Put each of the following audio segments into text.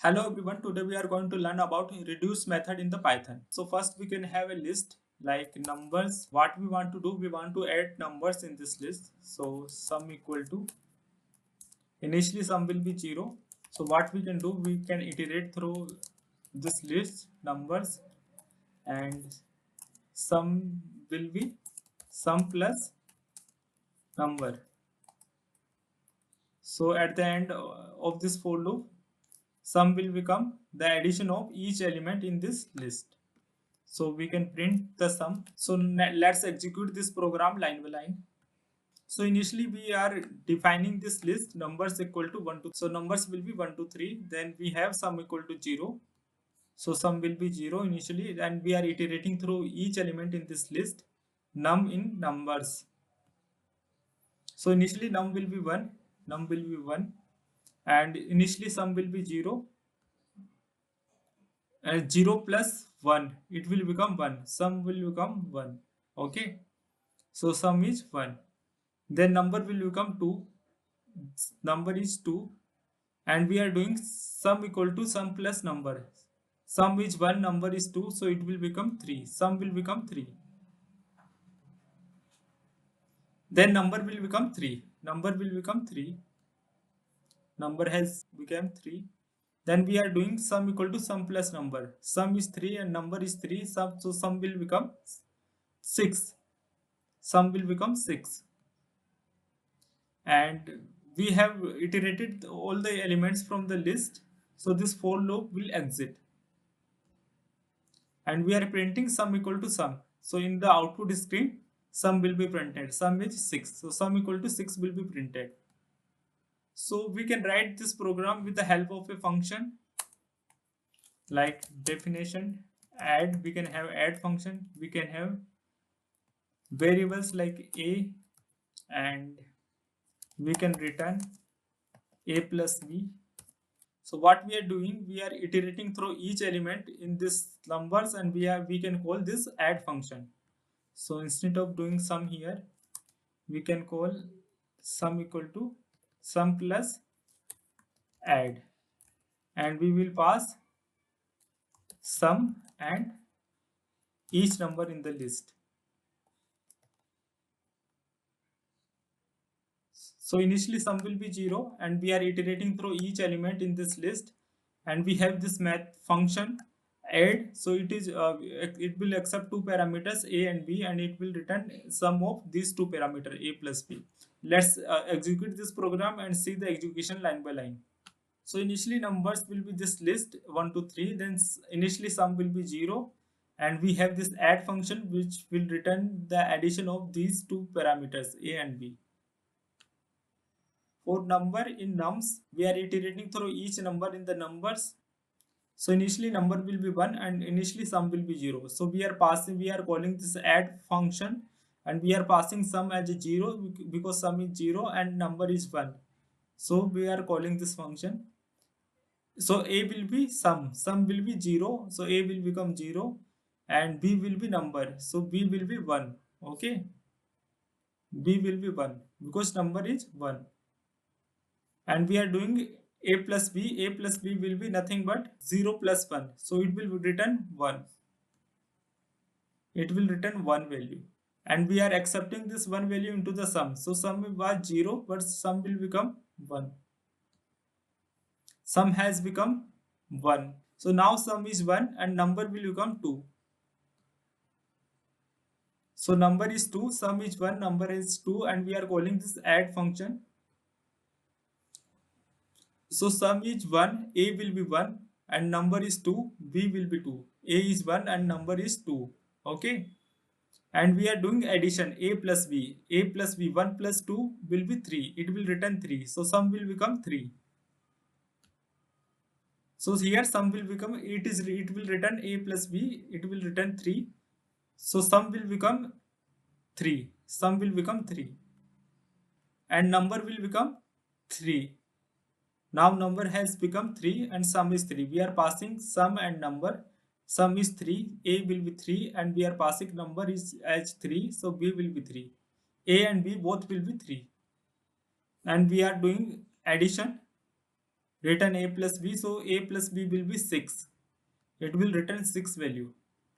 Hello everyone, today we are going to learn about reduce method in the Python. So first we can have a list like numbers. What we want to do, we want to add numbers in this list. So sum equal to, initially sum will be 0. So what we can do, we can iterate through this list numbers and sum will be sum plus number. So at the end of this for loop, sum will become the addition of each element in this list. So we can print the sum. So let's execute this program line by line. So initially we are defining this list numbers equal to 1 to, so numbers will be 1 to 3. Then we have sum equal to 0. So sum will be 0 initially, and we are iterating through each element in this list num in numbers. So initially num will be 1, num will be 1, and initially sum will be 0. 0 plus 1, it will become 1, sum will become 1. Okay, so sum is 1. Then number will become 2, number is 2, and we are doing sum equal to sum plus number. Sum is 1, number is 2, so it will become 3, sum will become 3. Then number will become 3, number will become 3, number has become 3. Then we are doing sum equal to sum plus number. Sum is 3 and number is 3, so sum will become 6, sum will become 6. And we have iterated all the elements from the list, so this for loop will exit, and we are printing sum equal to sum. So in the output screen sum will be printed, sum is 6, so sum equal to 6 will be printed. So we can write this program with the help of a function like definition add. We can have add function, we can have variables like a, and we can return a plus b. So what we are doing, we are iterating through each element in this numbers, and we can call this add function. So instead of doing sum here, we can call sum equal to sum plus add, and we will pass sum and each number in the list. So initially sum will be 0, and we are iterating through each element in this list, and we have this math function add. So it will accept two parameters a and b, and it will return sum of these two parameters a plus b. Let's execute this program and see the execution line by line. So initially numbers will be this list 1 to 3, then initially sum will be 0, and we have this add function which will return the addition of these two parameters a and b. For number in nums, we are iterating through each number in the numbers. So initially number will be 1, and initially sum will be 0. So we are calling this add function, and we are passing sum as a 0 because sum is 0 and number is 1. So we are calling this function. So a will be sum will be 0. So a will become 0, and b will be number. So b will be 1. Okay, b will be 1 because number is 1. And we are doing a plus b will be nothing but 0 plus 1, so it will return 1, it will return 1 value, and we are accepting this 1 value into the sum. So sum was 0, but sum will become 1, sum has become 1. So now sum is 1 and number will become 2. So number is 2, sum is 1, number is 2, and we are calling this add function. So sum is 1, a will be 1, and number is 2, b will be 2. A is 1 and number is 2. Okay. And we are doing addition a plus b. A plus b, 1 plus 2 will be 3. It will return 3. So sum will become 3. So here sum will become, it will return a plus b. It will return 3. So sum will become 3. Sum will become 3. And number will become 3. Now number has become 3 and sum is 3. We are passing sum and number. Sum is 3, a will be 3, and we are passing number is as 3, so b will be 3. A and b both will be 3. And we are doing addition. return a plus b, so a plus b will be 6. It will return 6 value,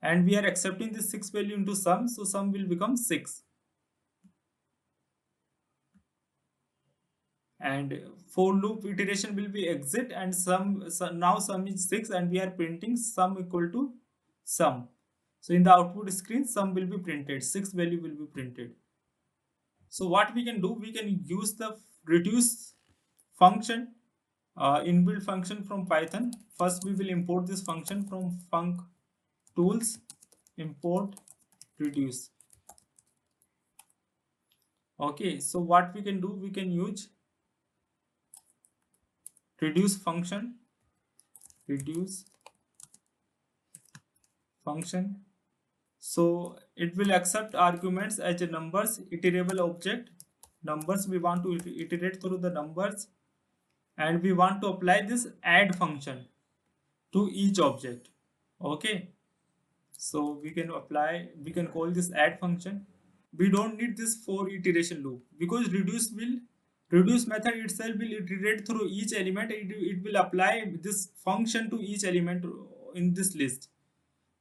and we are accepting this 6 value into sum, so sum will become 6. And for loop iteration will be exit, and sum, so now sum is 6 and we are printing sum equal to sum. So in the output screen sum will be printed, 6 value will be printed. So what we can do, we can use the reduce function, inbuilt function from Python. First we will import this function from func tools, import reduce. Okay, so what we can do, we can use reduce function, reduce function. So it will accept arguments as a numbers, iterable object. Numbers, we want to iterate through the numbers, and we want to apply this add function to each object. Okay, so we can apply, we can call this add function. We don't need this for iteration loop, because reduce method itself will iterate through each element. It will apply this function to each element in this list.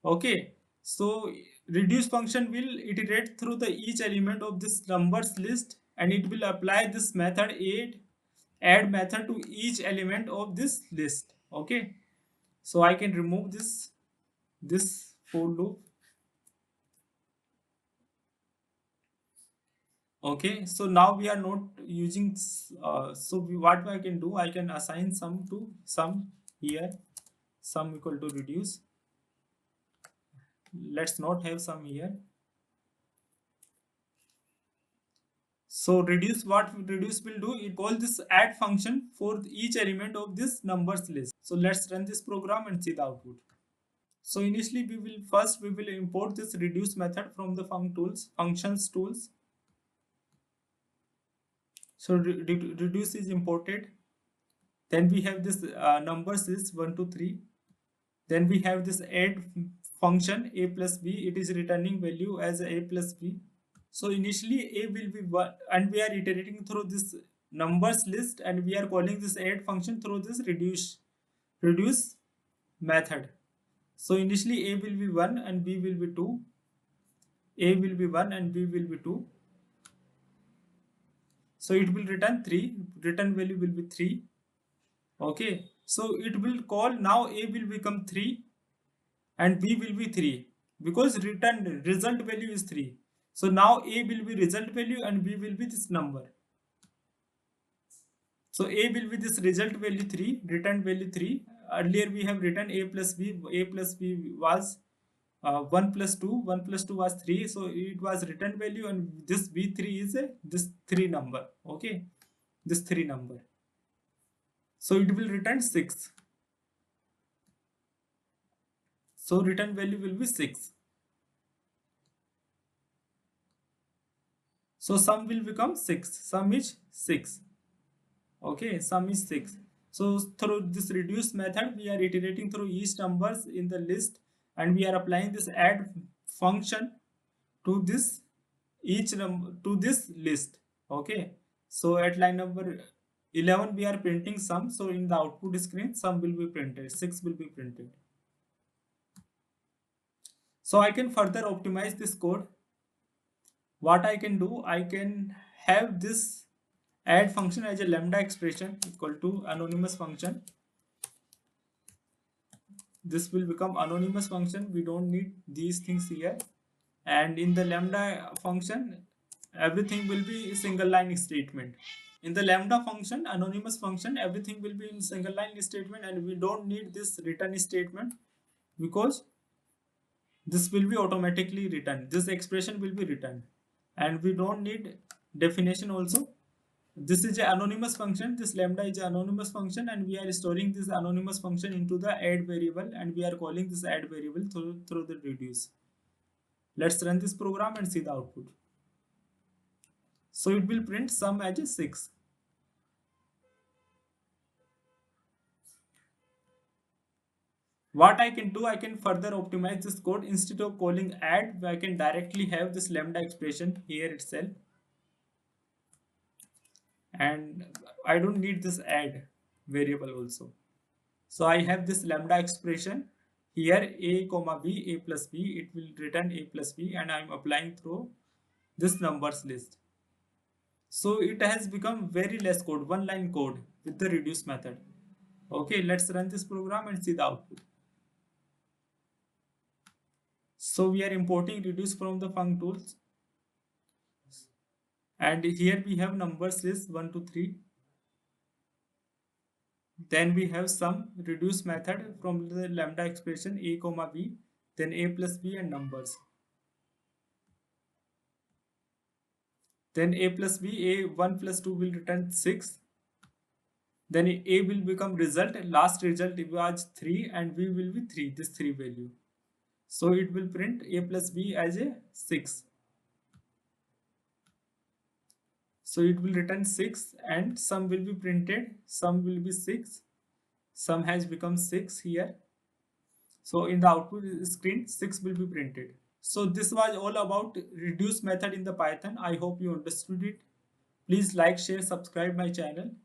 Okay, so reduce function will iterate through the each element of this numbers list, and it will apply this method add method to each element of this list. Okay, so I can remove this for loop. Okay, so now we are not using what I can do, I can assign sum to sum here, sum equal to reduce. Let's not have sum here. So reduce, what reduce will do, it call this add function for each element of this numbers list. So let's run this program and see the output. So initially we will import this reduce method from the functions tools. So reduce is imported. Then we have this numbers is 1 to 3. Then we have this add function a plus b. It is returning value as a plus b. So initially a will be 1, and we are iterating through this numbers list, and we are calling this add function through this reduce method. So initially a will be 1 and b will be 2. A will be 1 and b will be 2. So it will return 3. Return value will be 3. Okay. So it will call, now a will become 3 and b will be 3, because return result value is 3. So now a will be result value and b will be this number. So a will be this result value 3, return value 3. Earlier we have written a plus b. A plus b was 1 plus 2. 1 plus 2 was 3. So it was return value, and this b3 is this 3 number. Okay, this 3 number. So it will return 6. So return value will be 6. So sum will become 6. Sum is 6. Okay, sum is 6. So through this reduce method, we are iterating through each numbers in the list, and we are applying this add function to this each number to this list. Okay, so at line number 11 we are printing sum. So in the output screen sum will be printed, 6 will be printed. So I can further optimize this code. What I can do, I can have this add function as a lambda expression equal to anonymous function. This will become anonymous function. We don't need these things here. And in the lambda function, everything will be single line statement. In the lambda function, anonymous function, everything will be in single line statement, and we don't need this return statement, because this will be automatically written. This expression will be written, and we don't need definition also. This is an anonymous function. This lambda is an anonymous function, and we are storing this anonymous function into the add variable, and we are calling this add variable through the reduce. Let's run this program and see the output. So it will print sum as a 6. What I can do, I can further optimize this code. Instead of calling add, I can directly have this lambda expression here itself, and I don't need this add. variable also. So I have this lambda expression here, a comma b, a plus b, it will return a plus b, and I am applying through this numbers list. So it has become very less code, one line code with the reduce method. Okay, let's run this program and see the output. So we are importing reduce from the func tools, and here we have numbers list 1 to 3. Then we have some reduce method from the lambda expression a comma b, then a plus b and numbers. Then a plus b, a 1 plus 2 will return 6. Then a will become result, last result was 3 and b will be 3, this 3 value. So it will print a plus b as a 6. So it will return 6 and sum will be printed, sum will be 6, sum has become 6 here. So in the output screen 6 will be printed. So this was all about reduce method in the Python. I hope you understood it. Please like, share, subscribe my channel.